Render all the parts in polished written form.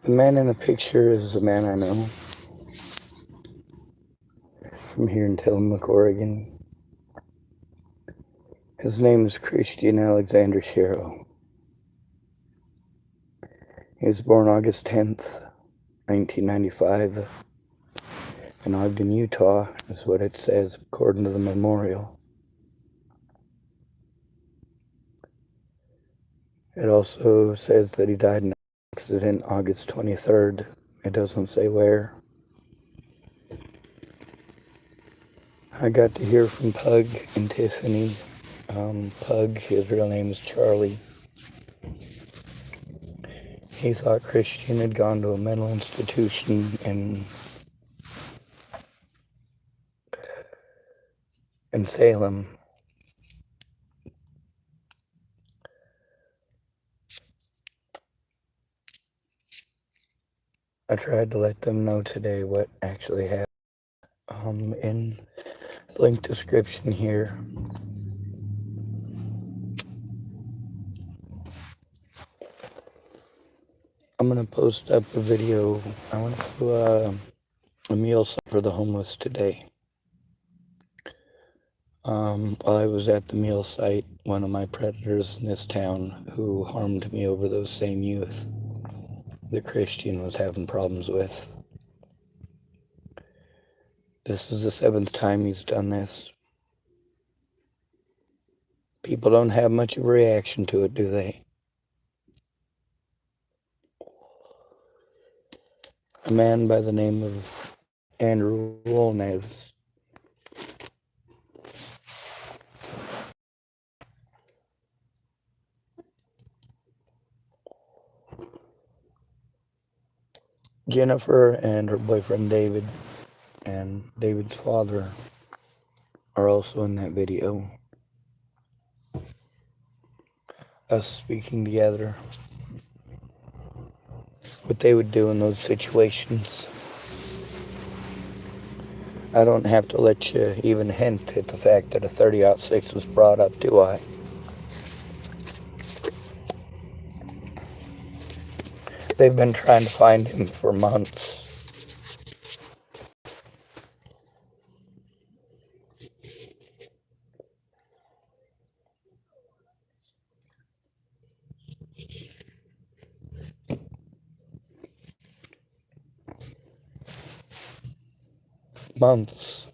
The man in the picture is a man I know from here in Tillamook, Oregon. His name is Christian Alexander Sherrow. He was born August 10th, 1995, in Ogden, Utah, is what it says according to the memorial. It also says that he died in an accident August 23rd. It doesn't say where. I got to hear from Pug and Tiffany. Pug, his real name is Charlie. He thought Christian had gone to a mental institution in Salem. I tried to let them know today what actually happened. In the link description here, I'm going to post up a video. I went to a meal site for the homeless today. While I was at the meal site, one of my predators in this town who harmed me over those same youth, the Christian was having problems with. This is the 7th time he's done this. People don't have much of a reaction to it, do they? A man by the name of Andrew Wolnez. Jennifer and her boyfriend David and David's father are also in that video. Us speaking together. What they would do in those situations. I don't have to let you even hint at the fact that a 30-06 was brought up, do I? They've been trying to find him for months. Months.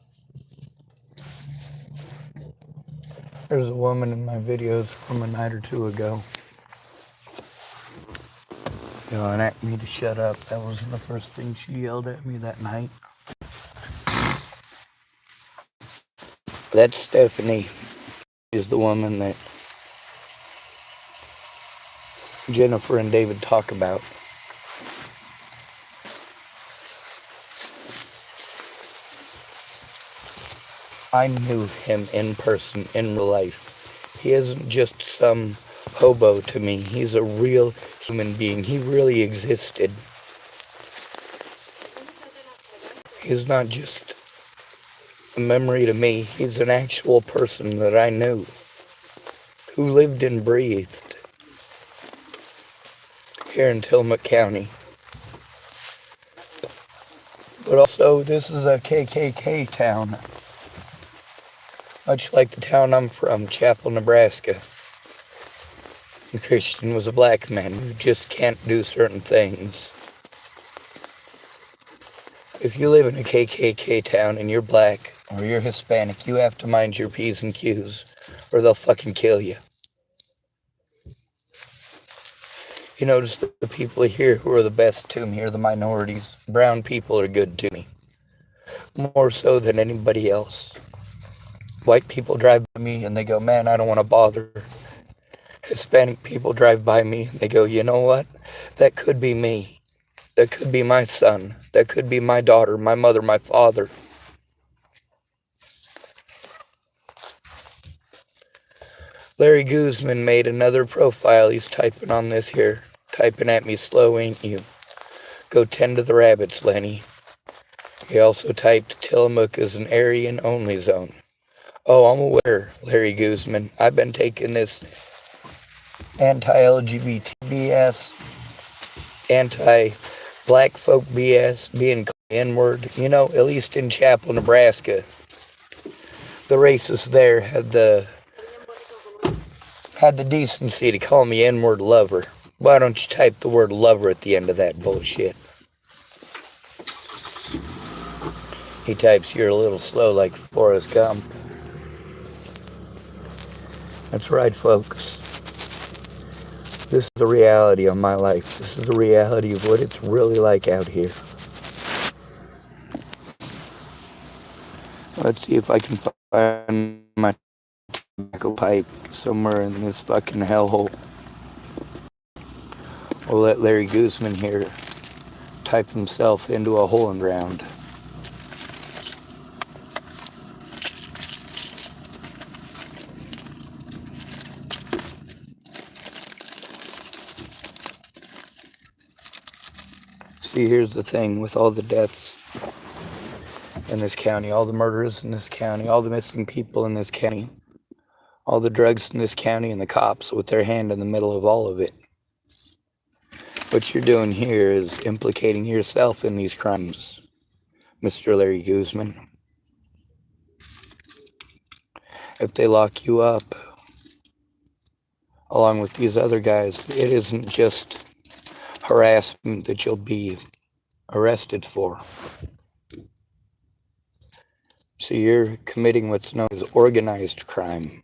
There's a woman in my videos from a night or two ago yelling at me to shut up. That wasn't the first thing she yelled at me that night. That's Stephanie, is the woman that Jennifer and David talk about. I knew him in person, in real life. He isn't just some hobo to me. He's a real human being. He really existed. He's not just a memory to me. He's an actual person that I knew, who lived and breathed here in Tillamook County. But also, this is a KKK town. Much like the town I'm from, Chapel, Nebraska. The Christian was a black man who just can't do certain things. If you live in a KKK town and you're black or you're Hispanic, you have to mind your P's and Q's or they'll fucking kill you. You notice that the people here who are the best to me are the minorities. Brown people are good to me. More so than anybody else. White people drive by me and they go, man, I don't want to bother. Hispanic people drive by me and they go, you know what? That could be me. That could be my son. That could be my daughter, my mother, my father. Larry Guzman made another profile. He's typing on this here. Typing at me slow, ain't you? Go tend to the rabbits, Lenny. He also typed Tillamook is an Aryan-only zone. Oh, I'm aware, Larry Guzman. I've been taking this anti-LGBT BS, anti-black folk BS, being called the N-word. You know, at least in Chapel, Nebraska, the racists there had the decency to call me N-word lover. Why don't you type the word lover at the end of that bullshit? He types, you're a little slow like Forrest Gump. That's right, folks. This is the reality of my life. This is the reality of what it's really like out here. Let's see if I can find my tobacco pipe somewhere in this fucking hellhole. We'll let Larry Guzman here type himself into a hole in the ground. See, here's the thing with all the deaths in this county, all the murders in this county, all the missing people in this county, all the drugs in this county, and the cops with their hand in the middle of all of it. What you're doing here is implicating yourself in these crimes, Mr. Larry Guzman. If they lock you up, along with these other guys, it isn't just harassment that you'll be arrested for. So you're committing what's known as organized crime.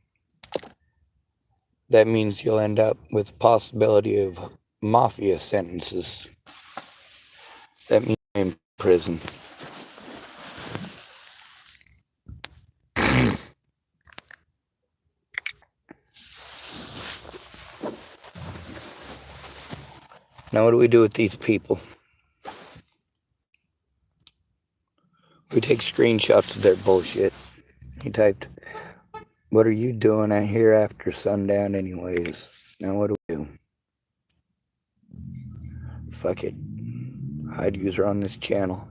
That means you'll end up with possibility of mafia sentences. That means in prison. Now what do we do with these people? We take screenshots of their bullshit. He typed, what are you doing out here after sundown anyways? Now what do we do? Fuck it. Hide user on this channel.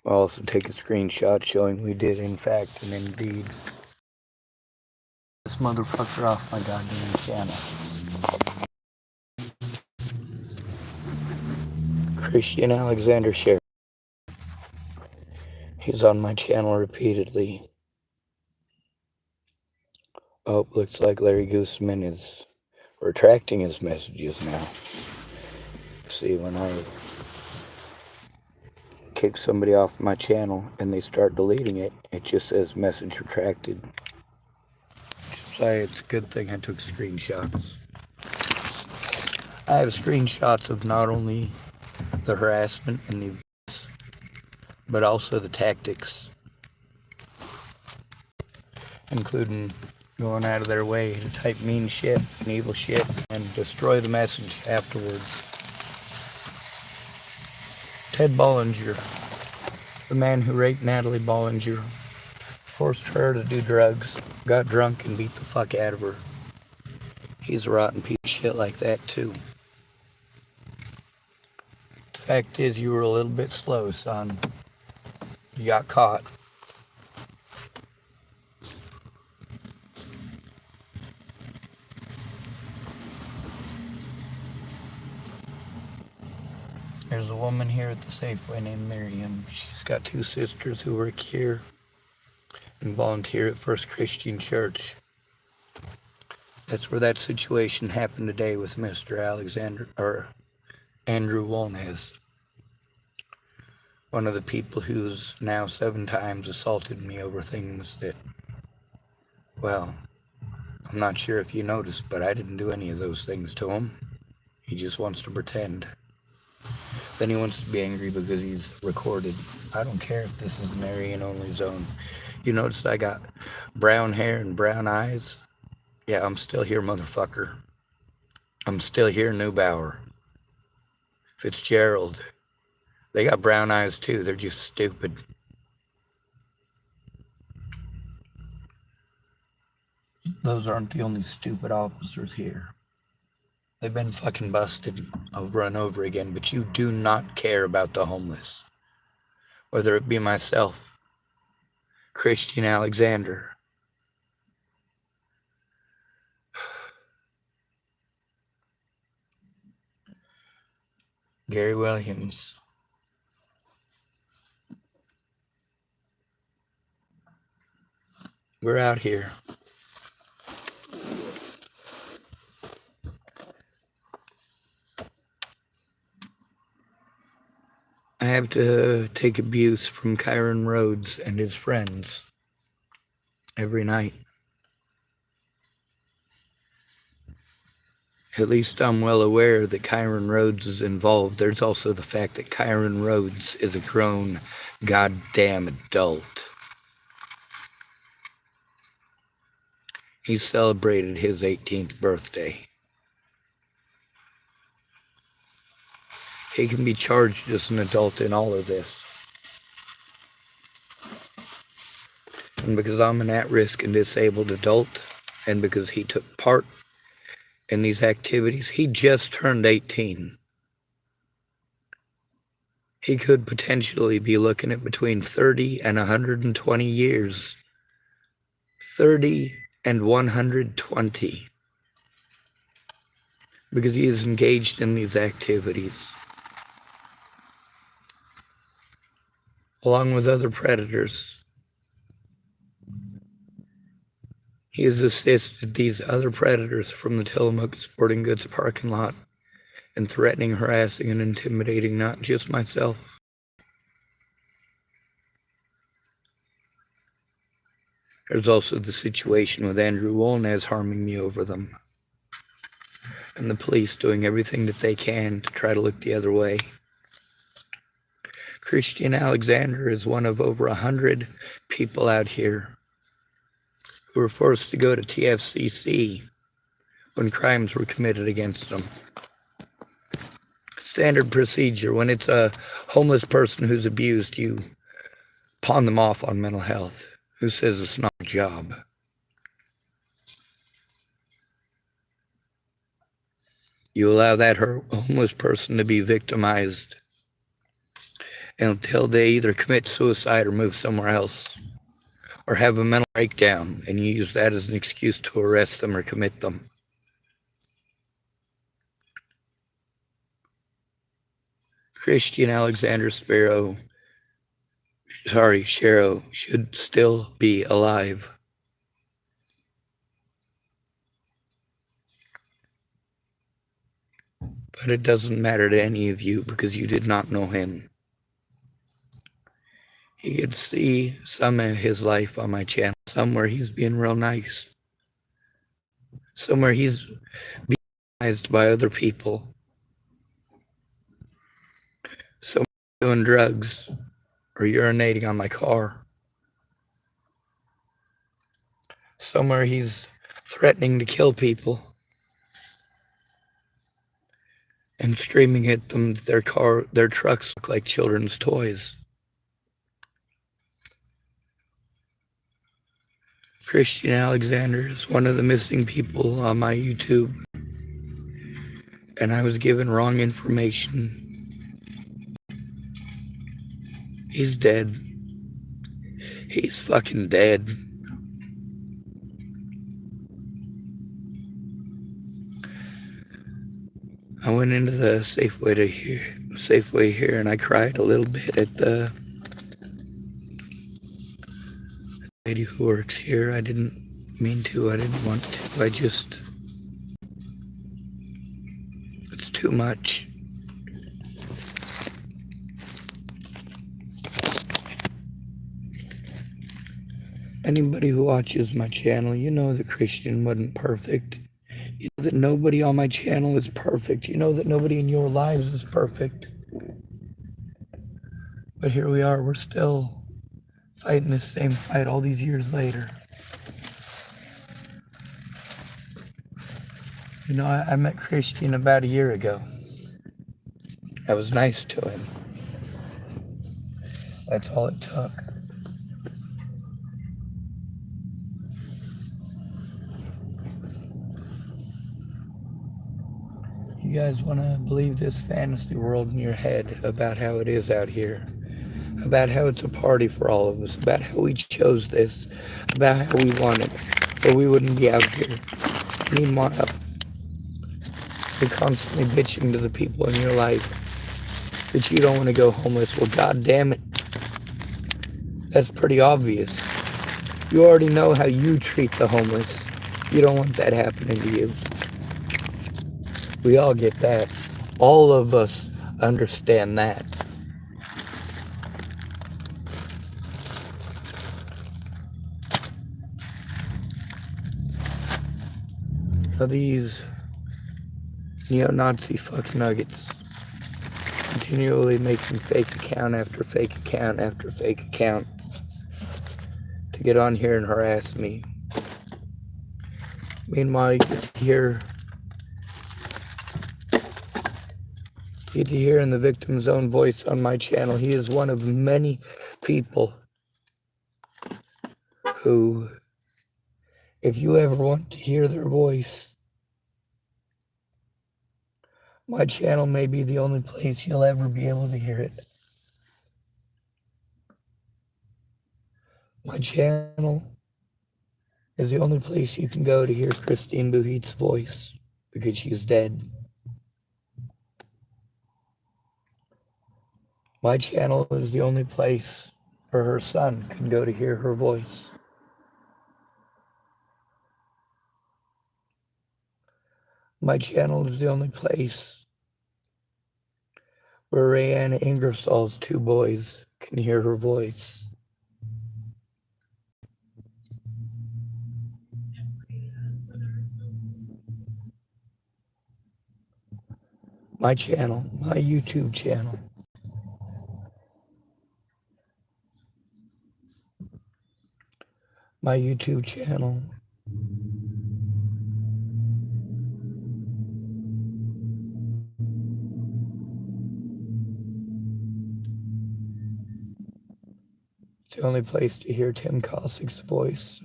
We'll also take a screenshot showing we did in fact and indeed this motherfucker off my goddamn channel. Christian Alexander Sherrow. He's on my channel repeatedly. Oh, looks like Larry Guzman is retracting his messages now. See, when I kick somebody off my channel and they start deleting it, it just says message retracted. So it's a good thing I took screenshots. I have screenshots of not only the harassment and the abuse, but also the tactics, including going out of their way to type mean shit and evil shit and destroy the message afterwards. Ted Bollinger, the man who raped Natalie Bollinger, forced her to do drugs, got drunk and beat the fuck out of her. He's a rotten piece of shit like that too. The fact is, you were a little bit slow, son. You got caught. There's a woman here at the Safeway named Miriam. She's got two sisters who work here and volunteer at First Christian Church. That's where that situation happened today with Mr. Andrew Wolnez. One of the people who's now 7 times assaulted me over things that, well, I'm not sure if you noticed, but I didn't do any of those things to him. He just wants to pretend. Then he wants to be angry because he's recorded. I don't care if this is an Aryan-only zone. You notice I got brown hair and brown eyes? Yeah, I'm still here, motherfucker. I'm still here, Neubauer. Fitzgerald. They got brown eyes too. They're just stupid. Those aren't the only stupid officers here. They've been fucking busted over and over again, but you do not care about the homeless. Whether it be myself, Christian Alexander, Gary Williams. We're out here. I have to take abuse from Kyron Rhodes and his friends every night. At least I'm well aware that Kyron Rhodes is involved. There's also the fact that Kyron Rhodes is a grown goddamn adult. He celebrated his 18th birthday. He can be charged as an adult in all of this. And because I'm an at-risk and disabled adult, and because he took part in these activities, he just turned 18. He could potentially be looking at between 30 and 120 years. 30 and 120. Because he is engaged in these activities. Along with other predators. He has assisted these other predators from the Tillamook Sporting Goods parking lot in threatening, harassing, and intimidating not just myself. There's also the situation with Andrew Wolnez harming me over them. And the police doing everything that they can to try to look the other way. Christian Alexander is one of over 100 people out here who were forced to go to TFCC when crimes were committed against them. Standard procedure, when it's a homeless person who's abused, you pawn them off on mental health. Who says it's not a job? You allow that homeless person to be victimized until they either commit suicide or move somewhere else, or have a mental breakdown, and you use that as an excuse to arrest them or commit them. Christian Alexander Sherrow should still be alive. But it doesn't matter to any of you because you did not know him. You could see some of his life on my channel. Somewhere he's being real nice. Somewhere he's being recognized by other people. Somewhere doing drugs or urinating on my car. Somewhere he's threatening to kill people and screaming at them that their trucks look like children's toys. Christian Alexander is one of the missing people on my YouTube, and I was given wrong information. He's dead. He's fucking dead. I went into the Safeway here, and I cried a little bit at the lady who works here. I didn't mean to. I didn't want to. It's too much. Anybody who watches my channel, you know that Christian wasn't perfect. You know that nobody on my channel is perfect. You know that nobody in your lives is perfect. But here we are, we're still fighting this same fight all these years later. You know, I met Christian about a year ago. I was nice to him. That's all it took. You guys want to believe this fantasy world in your head about how it is out here, about how it's a party for all of us, about how we chose this, about how we want it, or we wouldn't be out here. Meanwhile, you're constantly bitching to the people in your life that you don't want to go homeless. Well, god damn it, that's pretty obvious. You already know how you treat the homeless. You don't want that happening to you. We all get that. All of us understand that. Now these neo-Nazi fuck nuggets continually making fake account after fake account after fake account to get on here and harass me. Meanwhile, you get to hear in the victim's own voice on my channel. He is one of many people who, if you ever want to hear their voice, my channel may be the only place you'll ever be able to hear it. My channel is the only place you can go to hear Christine Buhit's voice because she's dead. My channel is the only place where her son can go to hear her voice. My channel is the only place where Rayanne Ingersoll's two boys can hear her voice. My channel, my YouTube channel. My YouTube channel is the only place to hear Tim Cossack's voice.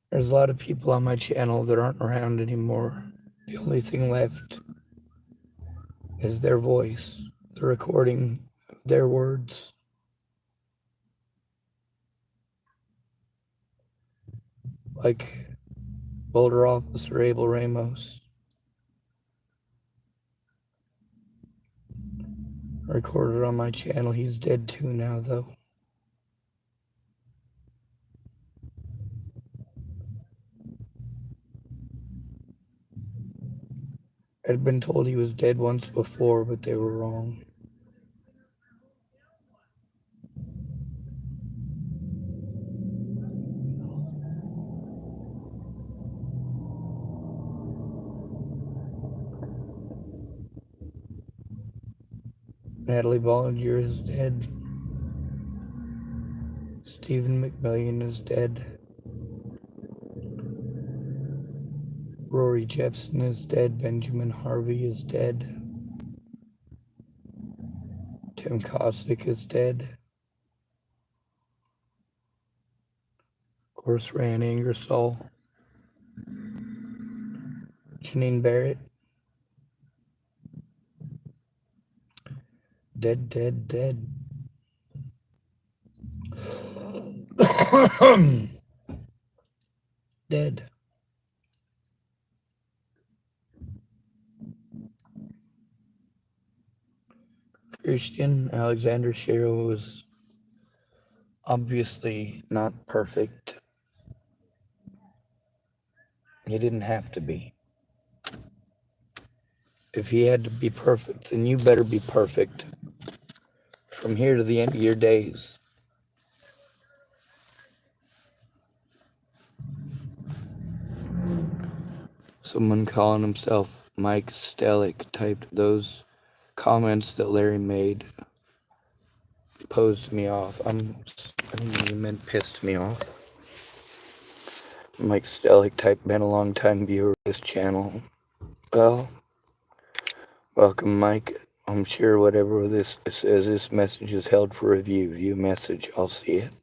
There's a lot of people on my channel that aren't around anymore. The only thing left is their voice, the recording of their words. Like Boulder Officer Abel Ramos. Recorded on my channel. He's dead too now, though. I'd been told he was dead once before, but they were wrong. Natalie Bollinger is dead. Stephen McMillian is dead. Rory Jeffson is dead. Benjamin Harvey is dead. Tim Cossack is dead. Of course, Rayanne Ingersoll. Janine Barrett. Dead. Dead. Christian Alexander Sherrow was obviously not perfect. He didn't have to be. If he had to be perfect, then you better be perfect from here to the end of your days. Someone calling himself Mike Stellick typed those comments that Larry made, posed me off. I think he meant pissed me off. Mike Stellick typed, been a long time viewer of this channel. Well, welcome, Mike. I'm sure whatever this says, this message is held for review. View message, I'll see it.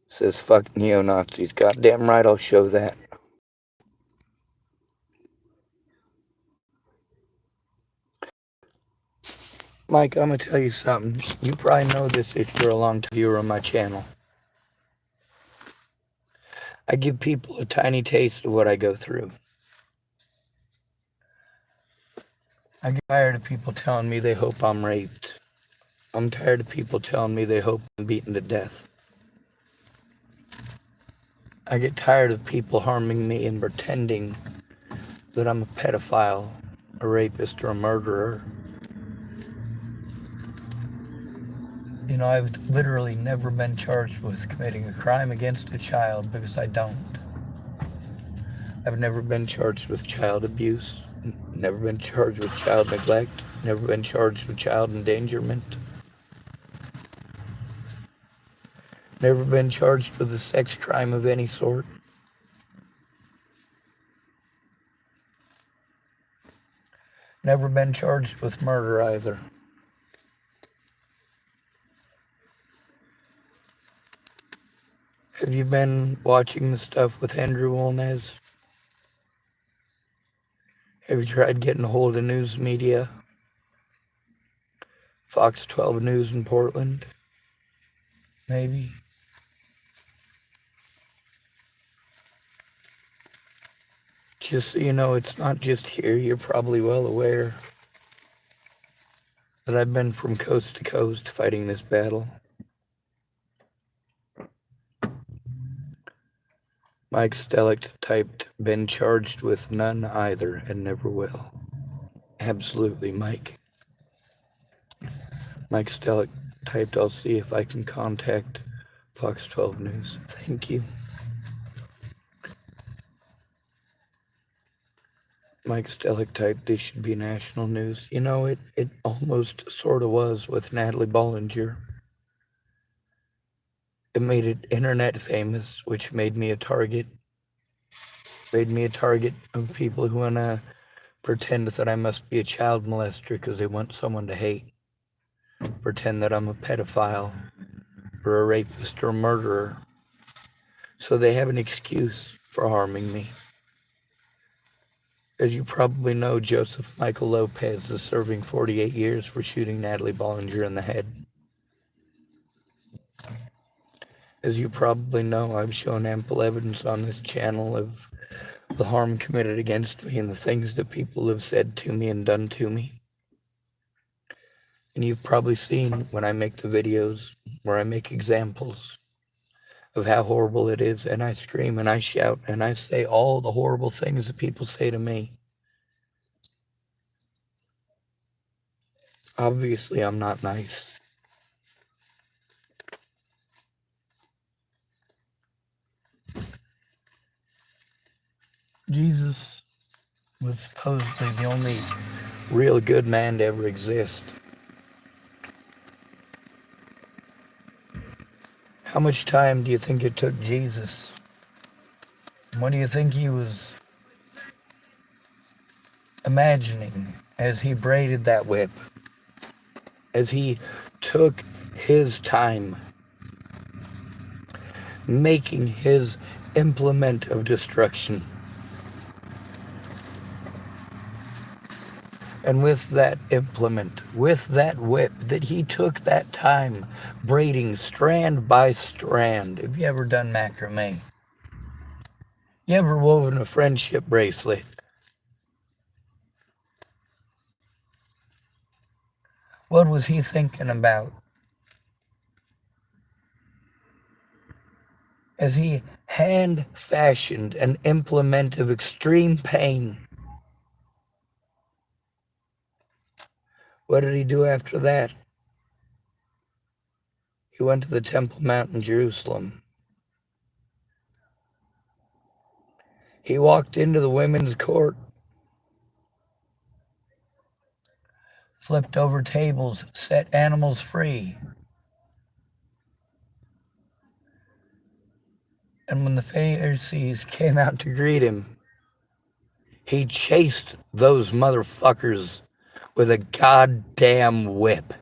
Says fuck neo-Nazis. Goddamn right, I'll show that. Mike, I'm gonna tell you something. You probably know this if you're a long viewer on my channel. I give people a tiny taste of what I go through. I get tired of people telling me they hope I'm raped. I'm tired of people telling me they hope I'm beaten to death. I get tired of people harming me and pretending that I'm a pedophile, a rapist, or a murderer. You know, I've literally never been charged with committing a crime against a child because I don't. I've never been charged with child abuse, never been charged with child neglect, never been charged with child endangerment, never been charged with a sex crime of any sort. Never been charged with murder either. Have you been watching the stuff with Andrew Wolnez? Have you tried getting a hold of news media? Fox 12 News in Portland? Maybe. Just so you know, it's not just here. You're probably well aware that I've been from coast to coast fighting this battle. Mike Stellick typed, been charged with none either and never will. Absolutely, Mike. Mike Stellick typed, I'll see if I can contact Fox 12 News. Thank you. Mike Stellick typed, this should be national news. You know, it almost sort of was with Natalie Bollinger. It made it internet famous, which made me a target. Made me a target of people who want to pretend that I must be a child molester because they want someone to hate. Pretend that I'm a pedophile or a rapist or a murderer. So they have an excuse for harming me. As you probably know, Joseph Michael Lopez is serving 48 years for shooting Natalie Bollinger in the head. As you probably know, I've shown ample evidence on this channel of the harm committed against me and the things that people have said to me and done to me. And you've probably seen when I make the videos where I make examples of how horrible it is, and I scream and I shout and I say all the horrible things that people say to me. Obviously, I'm not nice. Jesus was supposedly the only real good man to ever exist. How much time do you think it took Jesus? What do you think he was imagining as he braided that whip? As he took his time making his implement of destruction. And with that implement, with that whip, that he took that time braiding strand by strand. Have you ever done macrame? You ever woven a friendship bracelet? What was he thinking about? As he hand-fashioned an implement of extreme pain. What did he do after that? He went to the Temple Mount in Jerusalem. He walked into the women's court, flipped over tables, set animals free. And when the Pharisees came out to greet him, he chased those motherfuckers with a goddamn whip.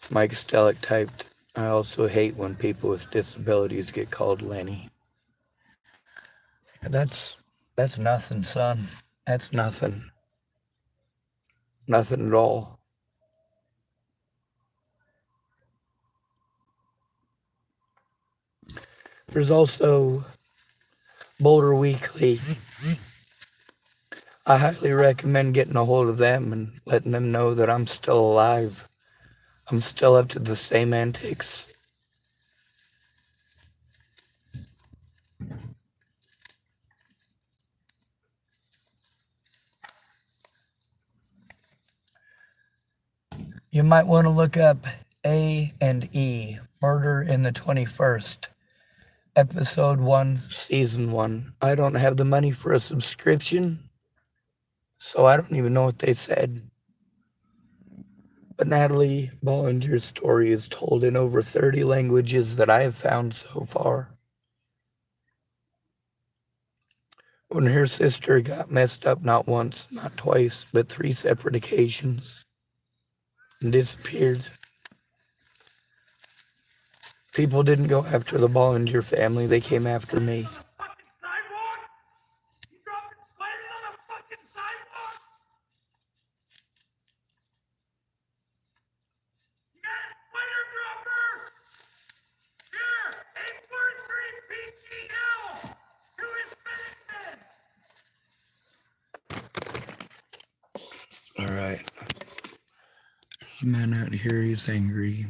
Mike Stellick typed, I also hate when people with disabilities get called Lenny. That's nothing, son. That's nothing. Nothing at all. There's also Boulder Weekly. I highly recommend getting a hold of them and letting them know that I'm still alive. I'm still up to the same antics. You might want to look up A&E, Murder in the 21st, Episode 1, Season 1. I don't have the money for a subscription, so I don't even know what they said. But Natalie Bollinger's story is told in over 30 languages that I have found so far. When her sister got messed up not once, not twice, but 3 separate occasions and disappeared. People didn't go after the Bollinger family, they came after me. Alright. There's a man out here, he's angry.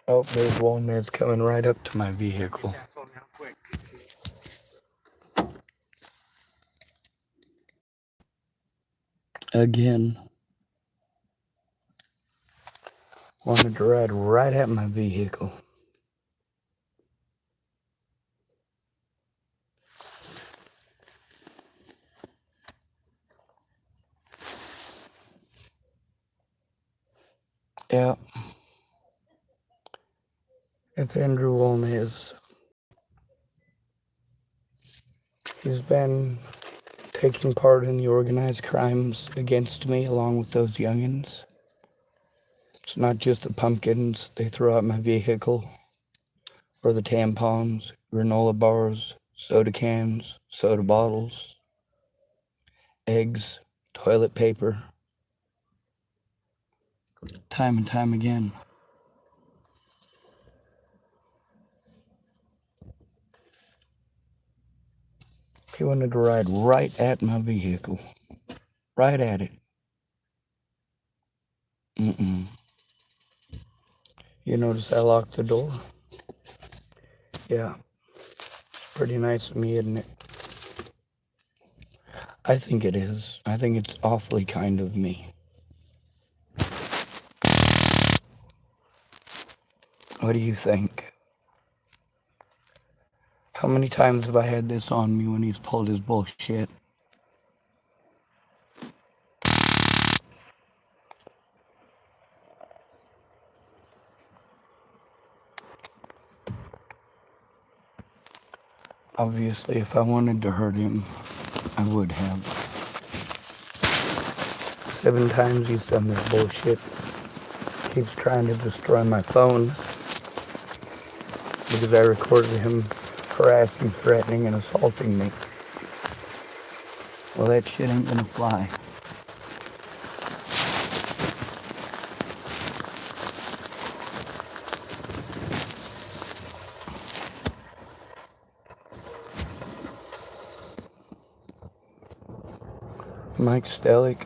Oh, there's one that's coming right up to my vehicle. Again. Wanted to ride right at my vehicle. Yeah. It's Andrew Wolnez. He's been taking part in the organized crimes against me along with those youngins. It's not just the pumpkins they throw at my vehicle, or the tampons, granola bars, soda cans, soda bottles, eggs, toilet paper. Time and time again. He wanted to ride right at my vehicle. Right at it. You notice I locked the door? Yeah. Pretty nice of me, isn't it? I think it is. I think it's awfully kind of me. What do you think? How many times have I had this on me when he's pulled his bullshit? Obviously, if I wanted to hurt him, I would have. 7 times he's done this bullshit. Keeps trying to destroy my phone because I recorded him harassing, threatening, and assaulting me. Well, that shit ain't gonna fly. Mike Stellick,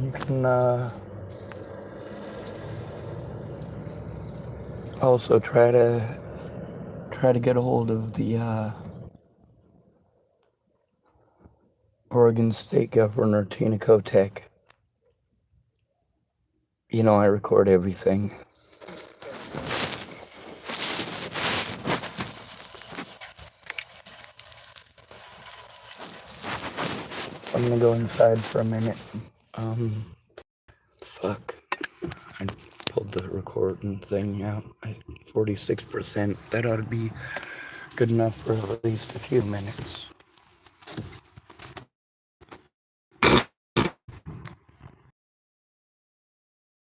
you can also try to get a hold of the Oregon State Governor Tina Kotek. You know I record everything. I'm gonna go inside for a minute. Fuck. I pulled the recording thing out at 46%. That ought to be Good enough for at least a few minutes.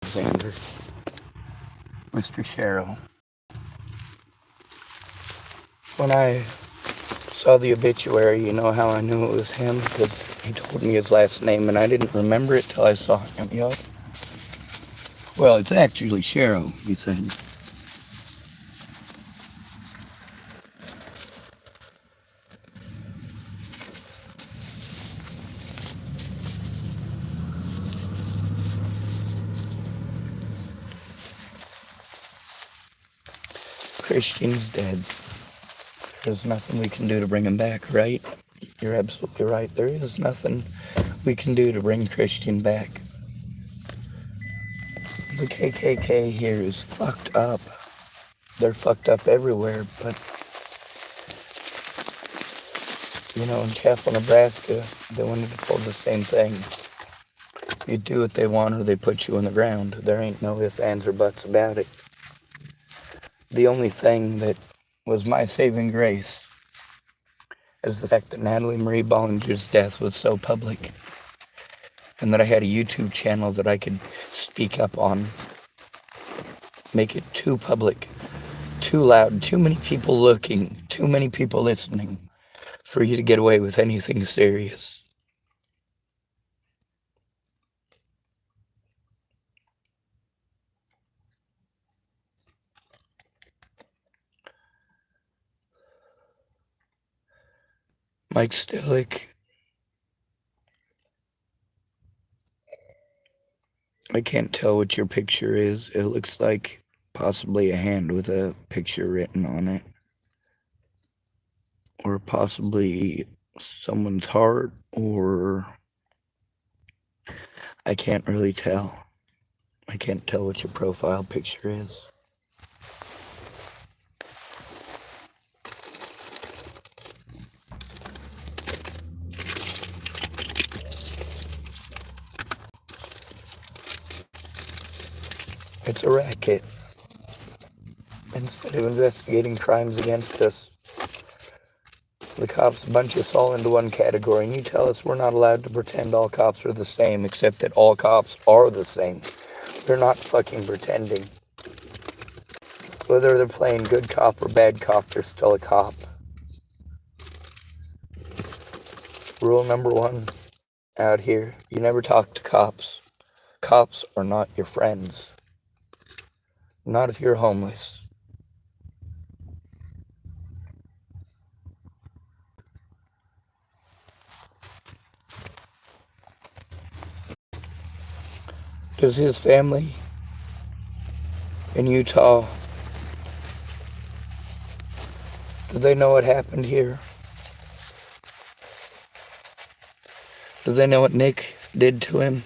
Alexander, Mr. Sherrow. When I saw the obituary, you know how I knew it was him? Because he told me his last name, and I didn't remember it till I saw him. Yup. Well, it's actually Sherrow, he said. Christian's dead. There's nothing we can do to bring him back, right? You're absolutely right. There is nothing we can do to bring Christian back. The KKK here is fucked up. They're fucked up everywhere, but, you know, in Chapel, Nebraska, they wanted to pull the same thing. You do what they want or they put you in the ground. There ain't no ifs, ands, or buts about it. The only thing that was my saving grace is the fact that Natalie Marie Bollinger's death was so public, and that I had a YouTube channel that I could speak up on. Make it too public, too loud, too many people looking, too many people listening for you to get away with anything serious. Mike Stillick, I can't tell what your picture is. It looks like possibly a hand with a picture written on it. Or possibly someone's heart, or I can't really tell. I can't tell what your profile picture is. It's a racket. Instead of investigating crimes against us, the cops bunch us all into one category, and you tell us we're not allowed to pretend all cops are the same, except that all cops are the same. They're not fucking pretending. Whether they're playing good cop or bad cop, they're still a cop. Rule number 1 out here, you never talk to cops. Cops are not your friends. Not if you're homeless. Does his family in Utah, do they know what happened here? Do they know what Nick did to him?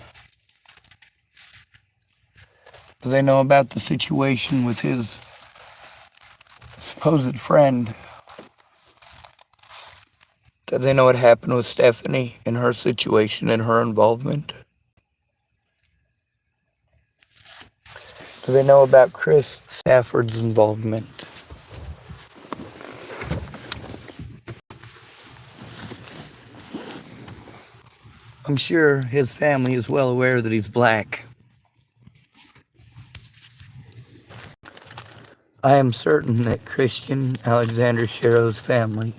Do they know about the situation with his supposed friend? Do they know what happened with Stephanie and her situation and her involvement? Do they know about Chris Stafford's involvement? I'm sure his family is well aware that he's black. I am certain that Christian Alexander Sherrow's family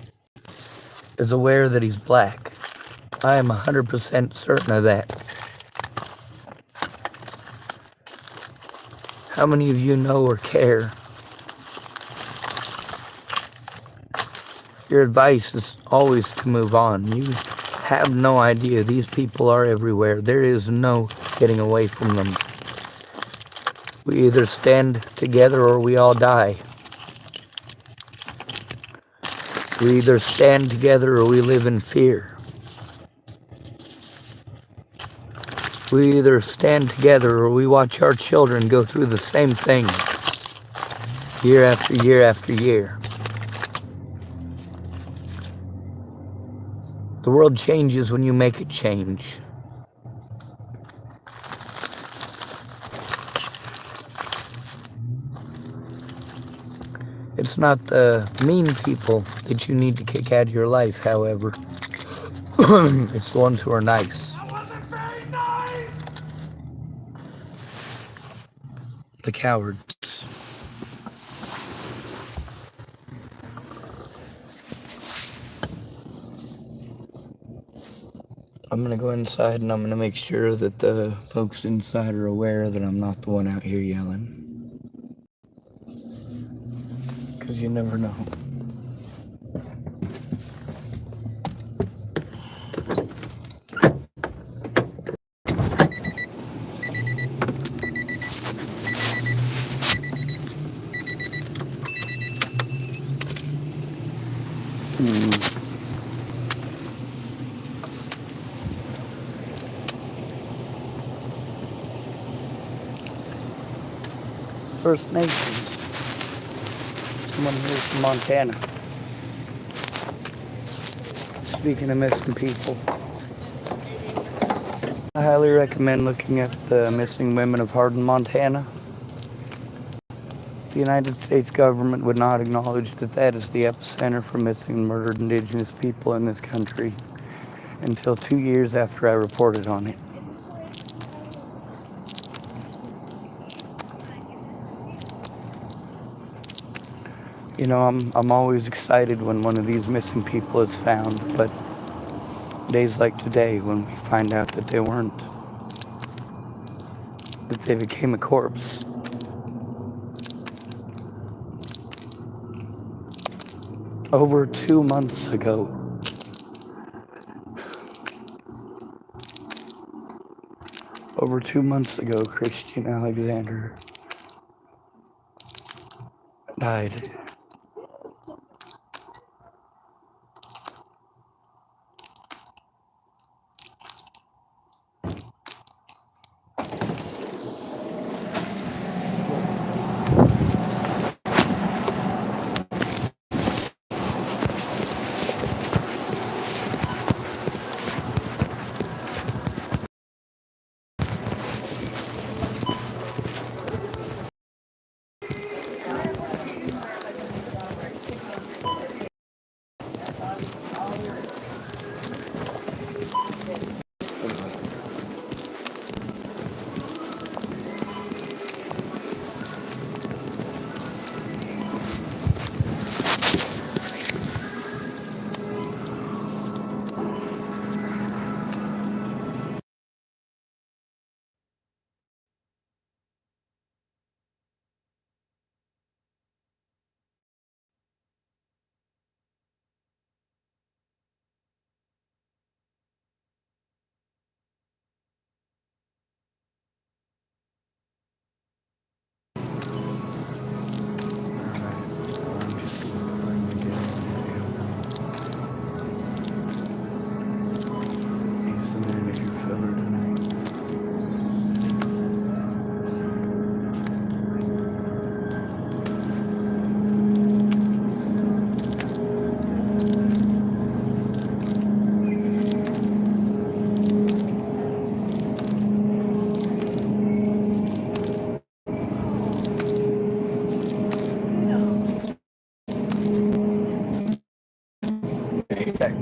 is aware that he's black. I am 100% certain of that. How many of you know or care? Your advice is always to move on. You have no idea. These people are everywhere. There is no getting away from them. We either stand together or we all die. We either stand together or we live in fear. We either stand together or we watch our children go through the same thing year after year after year. The world changes when you make it change. It It's not the mean people that you need to kick out of your life, however. It's the ones who are nice. The cowards. I'm gonna go inside and I'm gonna make sure that the folks inside are aware that I'm not the one out here yelling. Because you never know. First Nations. Someone here from Montana. Speaking of missing people, I highly recommend looking at the missing women of Hardin, Montana. The United States government would not acknowledge that that is the epicenter for missing and murdered indigenous people in this country until 2 years after I reported on it. You know, I'm always excited when one of these missing people is found, but days like today when we find out that they weren't, that they became a corpse. Over 2 months ago. Over 2 months ago, Christian Alexander died. That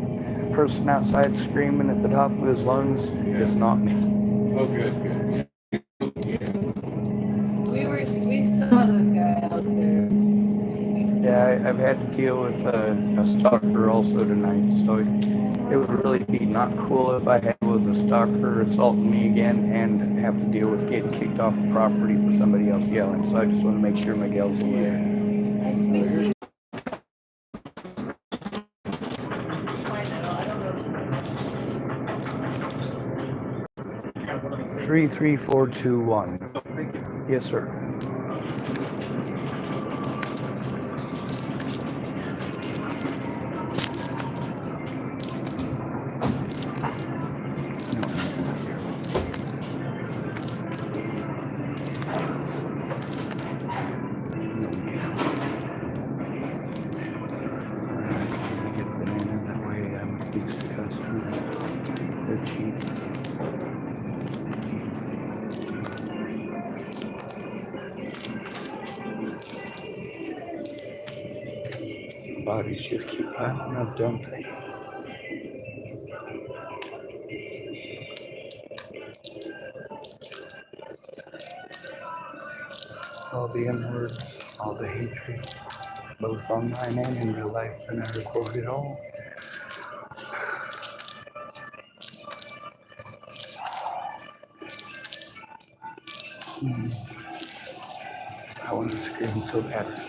person outside screaming at the top of his lungs is not me. Oh, good. We saw the guy out there. Yeah, I've had to deal with a stalker also tonight, so it would really be not cool if I had to deal with a stalker assaulting me again and have to deal with getting kicked off the property for somebody else yelling. So I just want to make sure Miguel's aware. SBC. 33421. Yes, sir. Bodies just keep piling up, don't they? All the N-words, all the hatred, both online and in real life, and I record it all. I want to scream so bad now.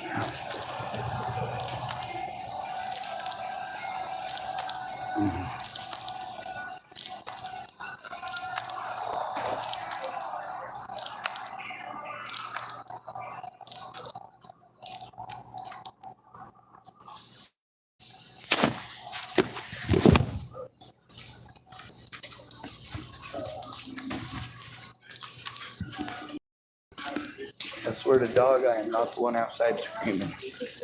I swear to dog, I am not the one outside screaming.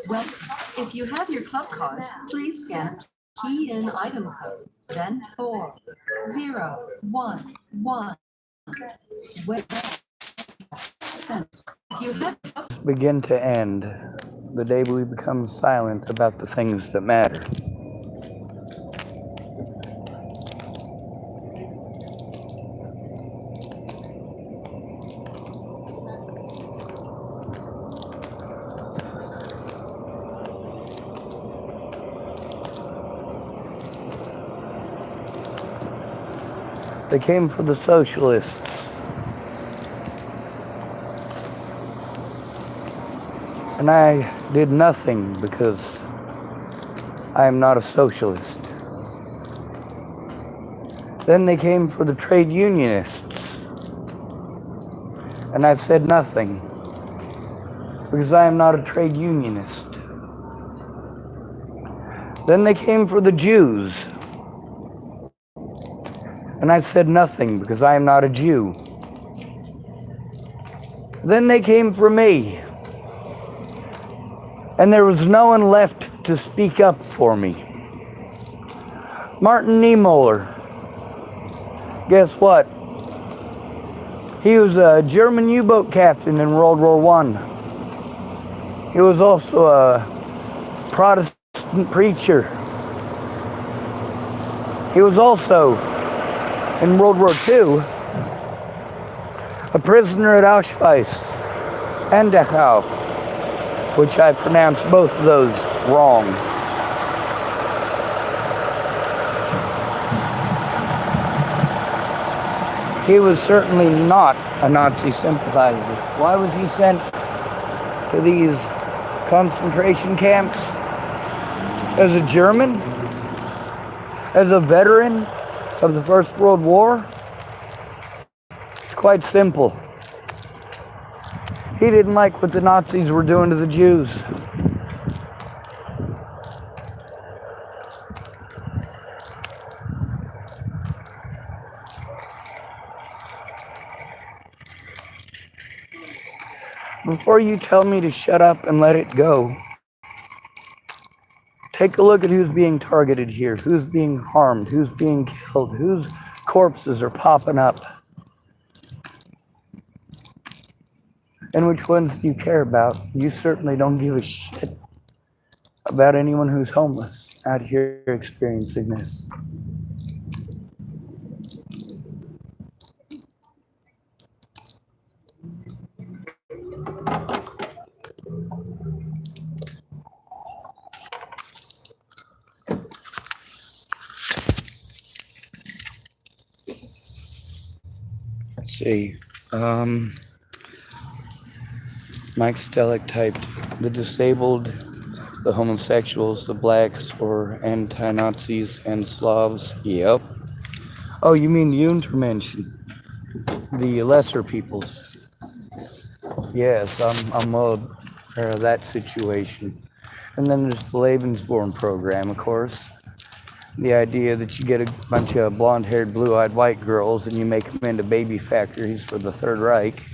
Well, if you have your club card, please scan key in item code, then 4011. Wait. You have Begin to end the day we become silent about the things that matter. They came for the socialists. And I did nothing because I am not a socialist. Then they came for the trade unionists. And I said nothing because I am not a trade unionist. Then they came for the Jews. And I said nothing because I am not a Jew. Then they came for me. And there was no one left to speak up for me. Martin Niemöller. Guess what? He was a German U-boat captain in World War I. He was also a Protestant preacher. He was also, in World War II, a prisoner at Auschwitz and Dachau, which I pronounced both of those wrong. He was certainly not a Nazi sympathizer. Why was he sent to these concentration camps? As a German? As a veteran of the First World War? It's quite simple. He didn't like what the Nazis were doing to the Jews. Before you tell me to shut up and let it go, take a look at who's being targeted here, who's being harmed, who's being killed, whose corpses are popping up. And which ones do you care about? You certainly don't give a shit about anyone who's homeless out here experiencing this. Let's see. Mike Stellick typed, the disabled, the homosexuals, the blacks, or anti-Nazis and Slavs. Yep. Oh, you mean the Untermenschen, the lesser peoples. Yes, I'm well aware of that situation. And then there's the Lebensborn program, of course. The idea that you get a bunch of blonde-haired, blue-eyed white girls and you make them into baby factories for the Third Reich.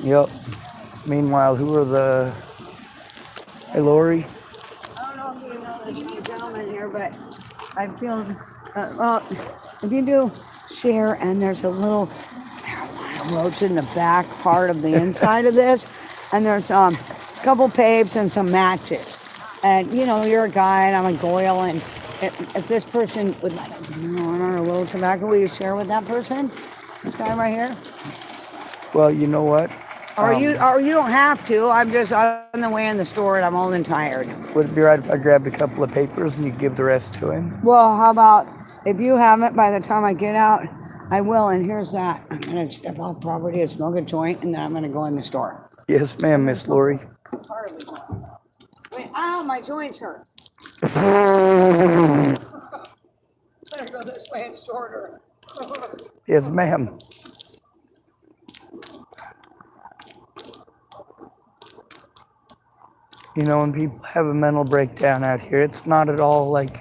Yep. Meanwhile, who are the... Hey, Lori? I don't know if you know this gentleman here, but I feel, well, if you do share and there's a little marijuana roach in the back part of the inside of this, and there's couple papes and some matches. And you know, you're a guy and I'm a goyle, and if this person would like, you know, a little tobacco, will you share with that person? This guy right here? Well, you know what? Or you don't have to. I'm just on the way in the store and I'm old and tired. Would it be right if I grabbed a couple of papers and you give the rest to him? Well, how about if you have it by the time I get out, I will. And here's that. I'm gonna step off property and smoke a joint, and then I'm gonna go in the store. Yes, ma'am, Miss Lori. Wait, ow, my joints hurt. Better go this way and shorter. Yes, ma'am. You know, when people have a mental breakdown out here, it's not at all like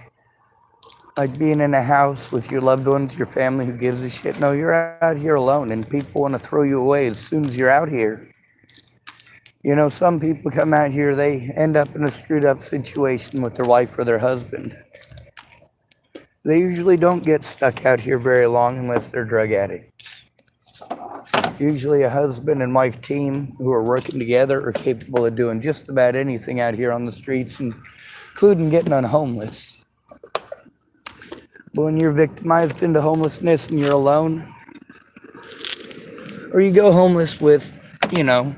being in a house with your loved ones, your family who gives a shit. No, you're out here alone, and people want to throw you away as soon as you're out here. You know, some people come out here, they end up in a screwed up situation with their wife or their husband. They usually don't get stuck out here very long unless they're drug addicts. Usually a husband and wife team who are working together are capable of doing just about anything out here on the streets, including getting unhomeless. But when you're victimized into homelessness and you're alone, or you go homeless with, you know,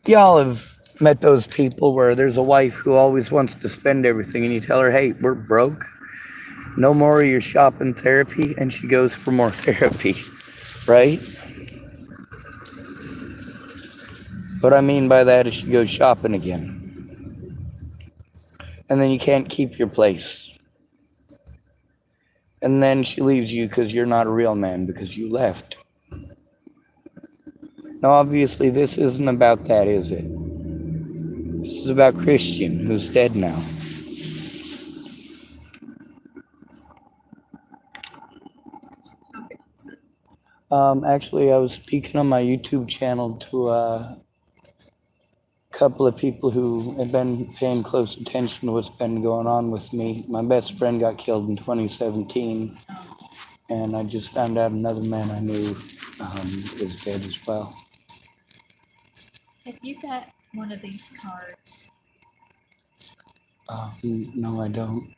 y'all have met those people where there's a wife who always wants to spend everything and you tell her, hey, we're broke. No more of your shopping therapy, and she goes for more therapy, right? What I mean by that is she goes shopping again. And then you can't keep your place. And then she leaves you because you're not a real man because you left. Now, obviously, this isn't about that, is it? This is about Christian, who's dead now. Actually, I was speaking on my YouTube channel to a couple of people who have been paying close attention to what's been going on with me. My best friend got killed in 2017, and I just found out another man I knew is dead as well. Have you got one of these cards? No, I don't.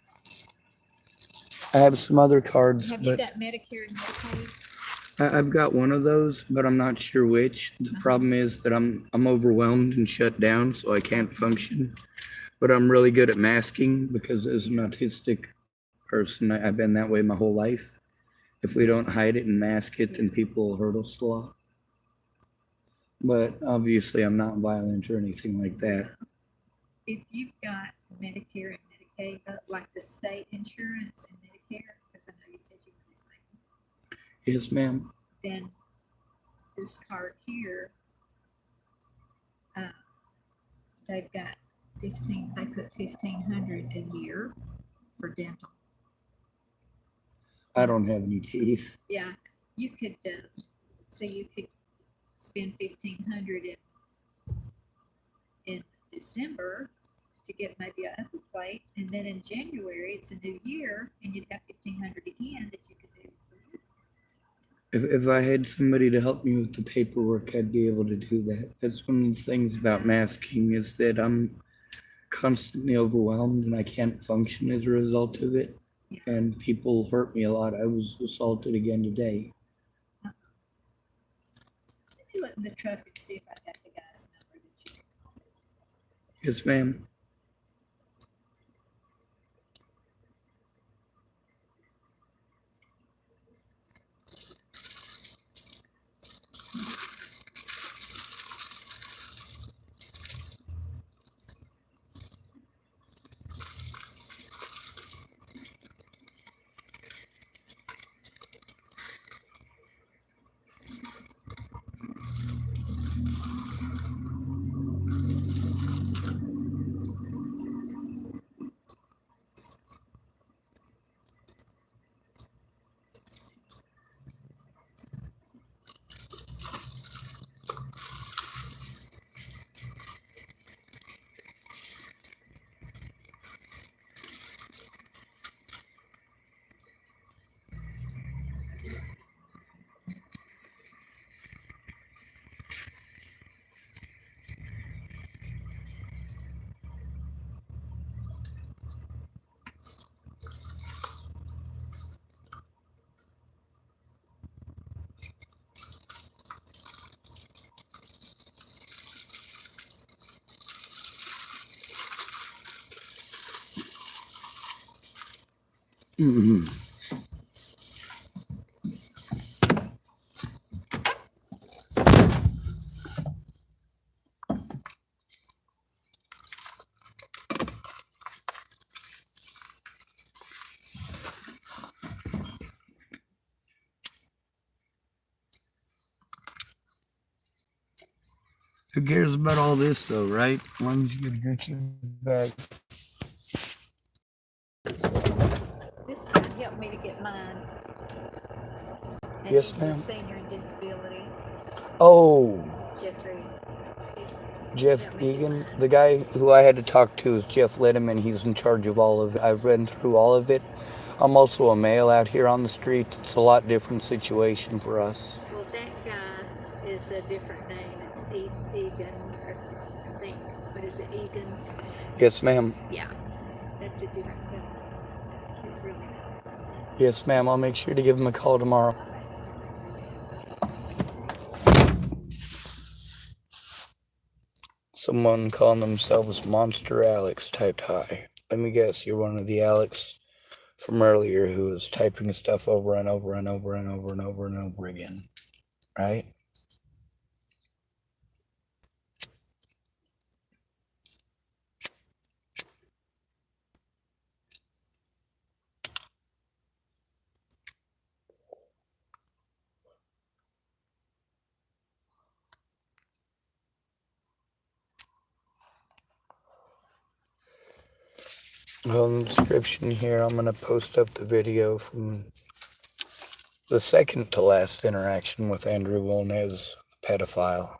I have some other cards, Have you but got Medicare and Medicaid? I've got one of those, but I'm not sure which. The problem is that I'm overwhelmed and shut down, so I can't function. But I'm really good at masking because as an autistic person, I've been that way my whole life. If we don't hide it and mask it, then people will hurt us a lot. But obviously, I'm not violent or anything like that. If you've got Medicare and Medicaid, like the state insurance and Medicare, because I know you said you were disabled, Yes, ma'am. then this card here, they've got they put $1,500 a year for dental. I don't have any teeth. Yeah, you could say you could spend $1,500 in December to get maybe an upper plate, and then in January it's a new year, and you'd have $1,500 again that you could do. If I had somebody to help me with the paperwork, I'd be able to do that. That's one of the things about masking is that I'm constantly overwhelmed and I can't function as a result of it. Yeah. And people hurt me a lot. I was assaulted again today. Let me look in the truck and see if I got the guy's number that you. Yes, ma'am. Mm-hmm. Who cares about all this though, right? As long as you get a Gucci bag. This guy helped me to get mine. And Yes, he's a ma'am. senior in disability, Oh, Jeffrey. Jeff Helped me get Egan. mine. The guy who I had to talk to is Jeff Letterman. He's in charge of all of it. I've read through all of it. I'm also a male out here on the street. It's a lot different situation for us. Well, that guy is a different name. It's Egan, or I think, what is it, Egan? Yes, ma'am. Yeah, that's a different guy. He's really nice. Yes, ma'am. I'll make sure to give him a call tomorrow. Someone calling themselves Monster Alex typed hi. Let me guess, you're one of the Alex from earlier who was typing stuff over and over and over and over and over and over again, right? Well, in the description here, I'm going to post up the video from the second to last interaction with Andrew Wolnez, pedophile.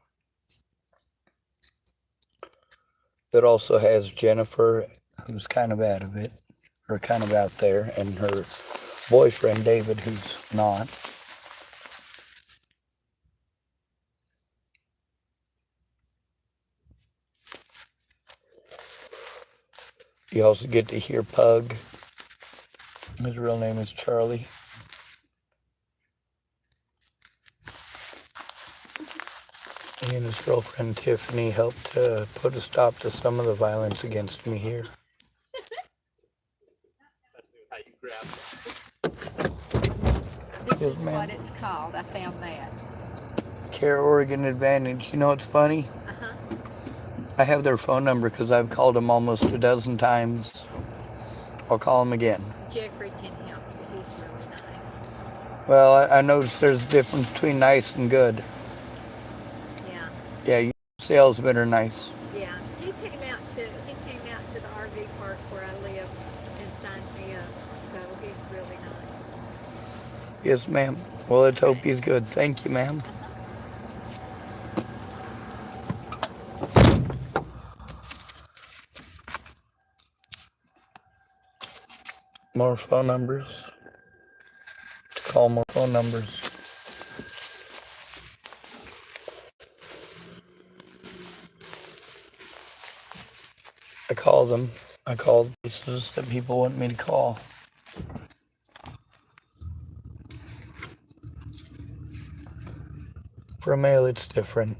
That also has Jennifer, who's kind of out of it, or kind of out there, and her boyfriend, David, who's not. You also get to hear Pug. His real name is Charlie. He and his girlfriend Tiffany helped put a stop to some of the violence against me here. This Yes, is ma'am. what it's called. I found that. Care Oregon Advantage. You know what's funny? Uh-huh. I have their phone number because I've called them almost a dozen times. I'll call them again. Jeffrey can help you. He's really nice. Well, I noticed there's a difference between nice and good. Yeah. Yeah, you salesmen are nice. Yeah. He came out to the RV park where I lived and signed me up. So he's really nice. Yes, ma'am. Well, let's hope he's good. Thank you, ma'am. More phone numbers. To call more phone numbers. I call them. I call places that people want me to call. For a male, it's different.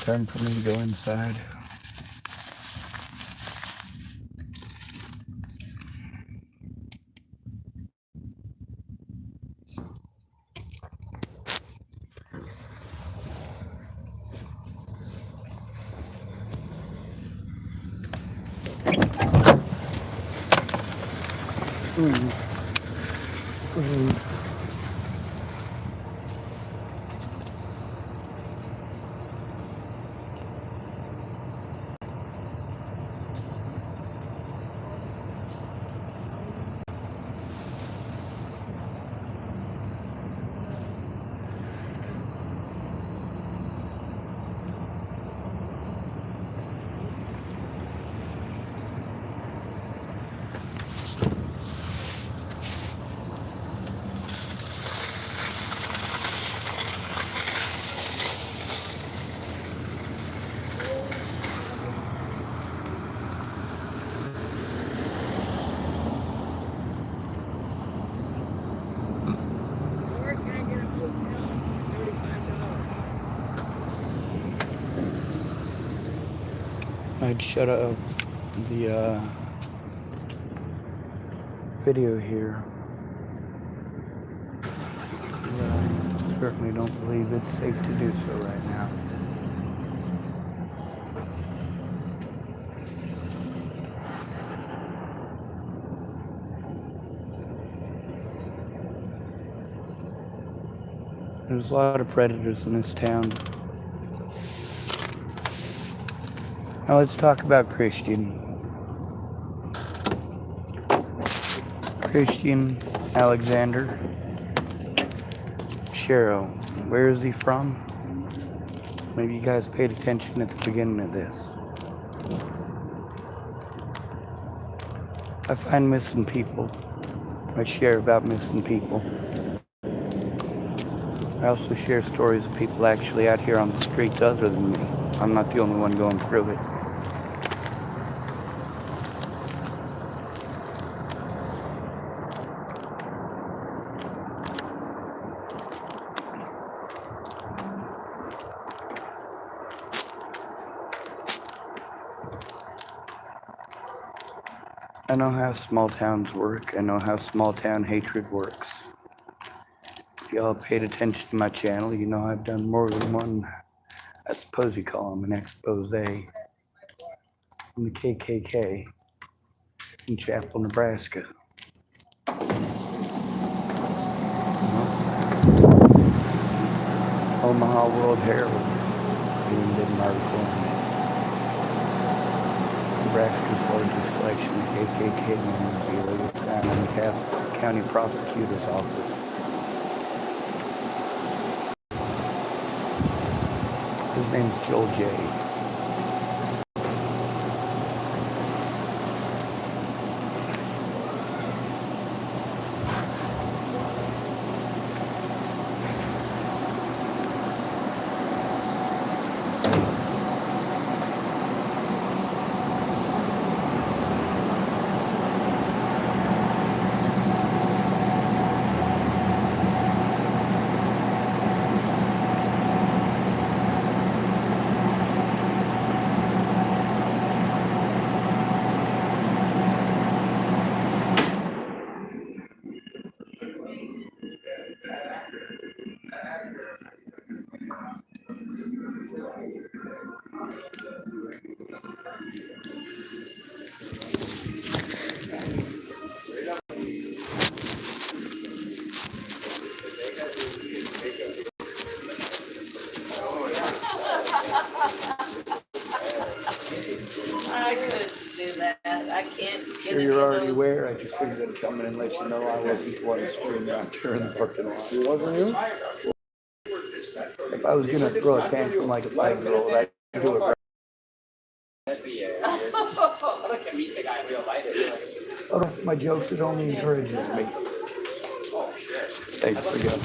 Time for me to go inside. I'd shut up the video here. I certainly don't believe it's safe to do so right now. There's a lot of predators in this town. Now let's talk about Christian. Christian Alexander Sherrow. Where is he from? Maybe you guys paid attention at the beginning of this. I find missing people. I share about missing people. I also share stories of people actually out here on the streets other than me. I'm not the only one going through it. I know how small towns work. I know how small town hatred works. If y'all paid attention to my channel, you know I've done more than one, I suppose you call them, an expose on the KKK in Chapel, Nebraska. Omaha World Herald even did an article on it. Nebraska's largest collection of KKK memorabilia was found in the county prosecutor's office. His name's Joel J. I couldn't do that. I can't get Sure any you're of already those. aware. I just figured I'd come in and let you know I wasn't the one screaming out there in the parking lot. You wasn't you? If I was gonna throw a tantrum like a 5-year-old, I'd do it right. Oh, my jokes, it only encourages me. Thanks for going.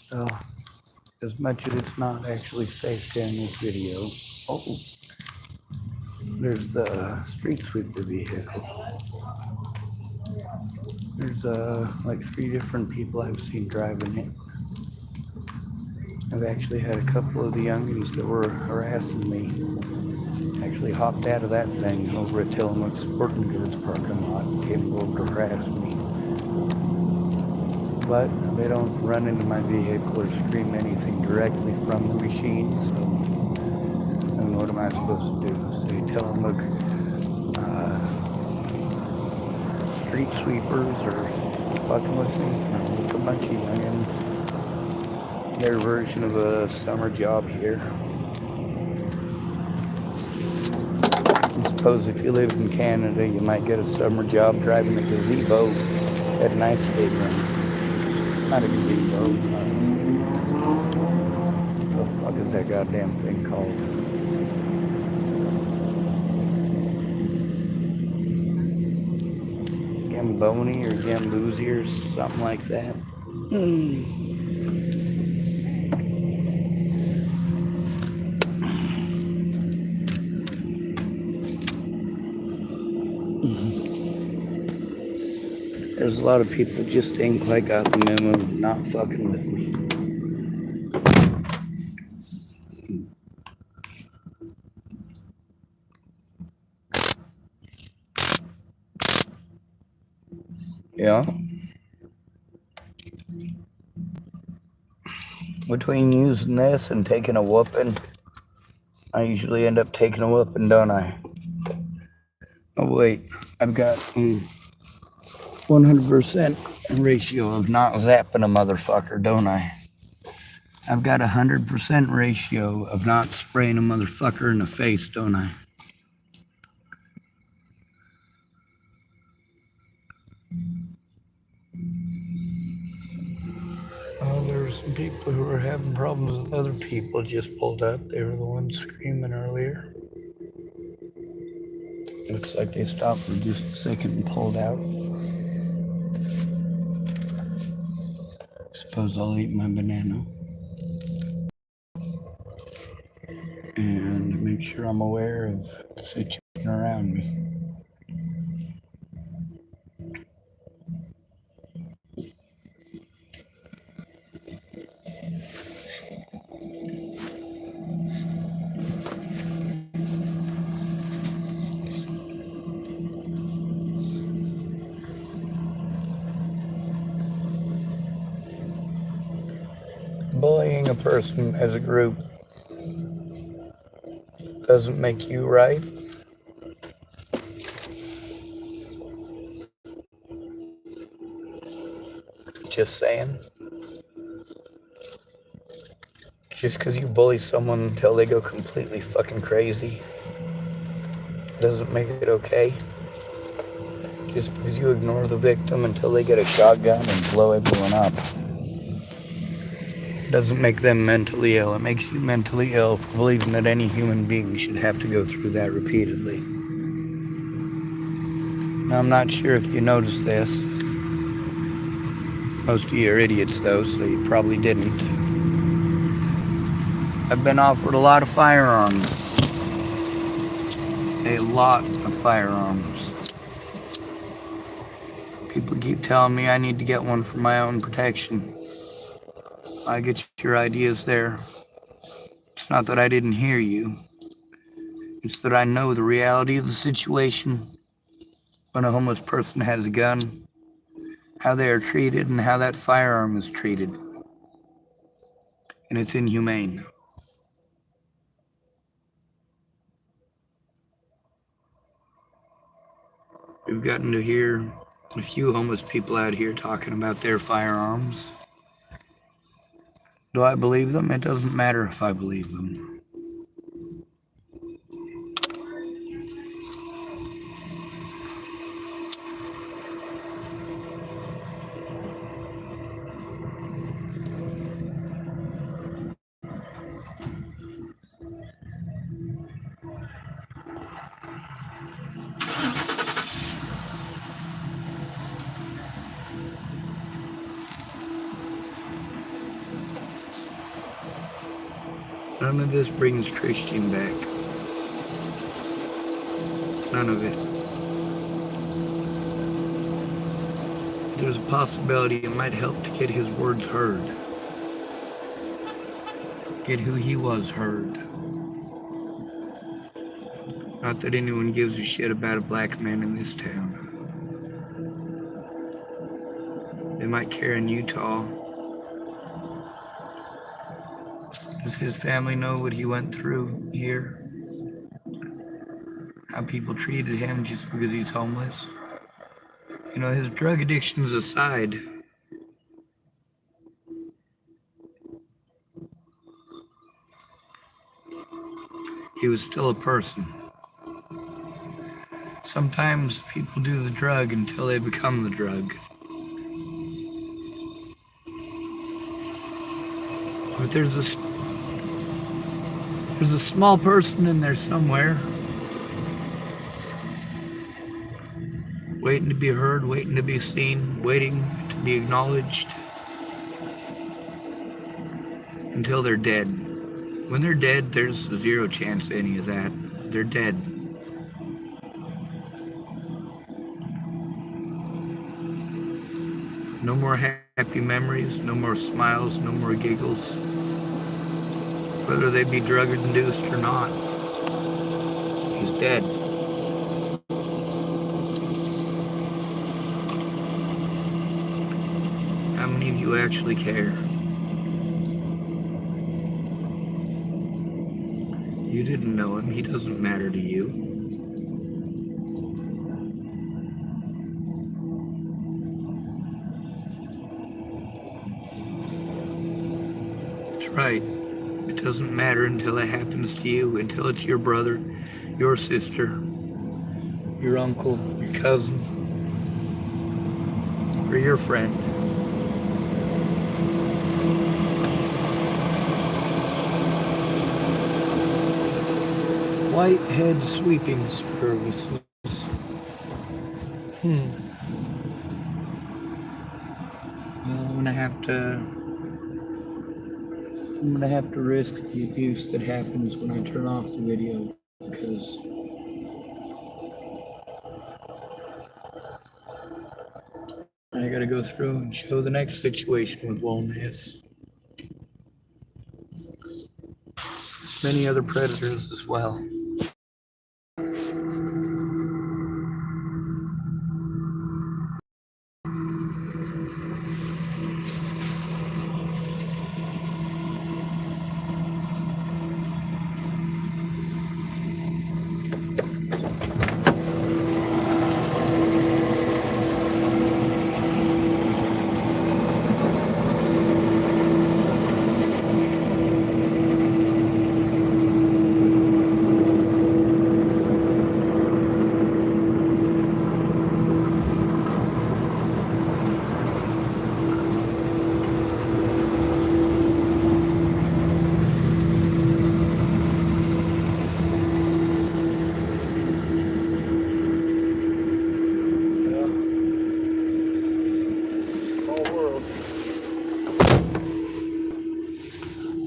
So, as much as it's not actually safe to end this video, oh, there's the street sweeper vehicle. There's like 3 different people I've seen driving it. I've actually had a couple of the youngins that were harassing me actually hopped out of that thing over at Tillamook Sporting Goods parking lot and came over to harass me. But they don't run into my vehicle or scream anything directly from the machine, so I mean, what am I supposed to do? Say Tillamook street sweepers or fucking with me? No, it's a bunch of youngins. Their version of a summer job here. I suppose if you lived in Canada, you might get a summer job driving a gazebo at an ice skate rink. Not a gazebo. What the fuck is that goddamn thing called? Gamboni or Gambuzi or something like that. There's a lot of people who just ain't quite got the memo of not fucking with me. Yeah? Between using this and taking a whooping, I usually end up taking a whooping, don't I? Oh, wait. I've got 100% ratio of not zapping a motherfucker, don't I? I've got 100% ratio of not spraying a motherfucker in the face, don't I? Oh, there were some people who were having problems with other people just pulled up. They were the ones screaming earlier. Looks like they stopped for just a second and pulled out. Suppose I'll eat my banana. And make sure I'm aware of the situation around me. Bullying a person as a group doesn't make you right. Just saying. Just because you bully someone until they go completely fucking crazy doesn't make it okay. Just because you ignore the victim until they get a shotgun and blow everyone up doesn't make them mentally ill. It makes you mentally ill for believing that any human being should have to go through that repeatedly. Now, I'm not sure if you noticed this. Most of you are idiots, though, so you probably didn't. I've been offered a lot of firearms. A lot of firearms. People keep telling me I need to get one for my own protection. I get your ideas there. It's not that I didn't hear you. It's that I know the reality of the situation when a homeless person has a gun, how they are treated, and how that firearm is treated. And it's inhumane. We've gotten to hear a few homeless people out here talking about their firearms. Do I believe them? It doesn't matter if I believe them. None of this brings Christian back. None of it. There's a possibility it might help to get his words heard. Get who he was heard. Not that anyone gives a shit about a black man in this town. They might care in Utah. Does his family know what he went through here? How people treated him just because he's homeless? You know, his drug addictions aside, he was still a person. Sometimes people do the drug until they become the drug. But there's a small person in there somewhere, waiting to be heard, waiting to be seen, waiting to be acknowledged. until they're dead. When they're dead, there's zero chance of any of that. They're dead. No more happy memories, no more smiles, no more giggles. Whether they be drug induced or not, he's dead. How many of you actually care? You didn't know him, he doesn't matter to you. That's right. It doesn't matter until it happens to you, until it's your brother, your sister, your uncle, your cousin, or your friend. Whitehead sweeping services. Well, I'm gonna have to risk the abuse that happens when I turn off the video, because I gotta go through and show the next situation with Wellness. Many other predators as well.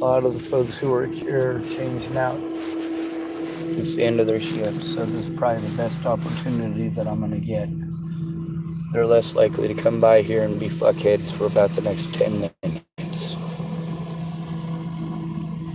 A lot of the folks who work here are changing out. It's the end of their shift, so this is probably the best opportunity that I'm gonna get. They're less likely to come by here and be fuckheads for about the next 10 minutes.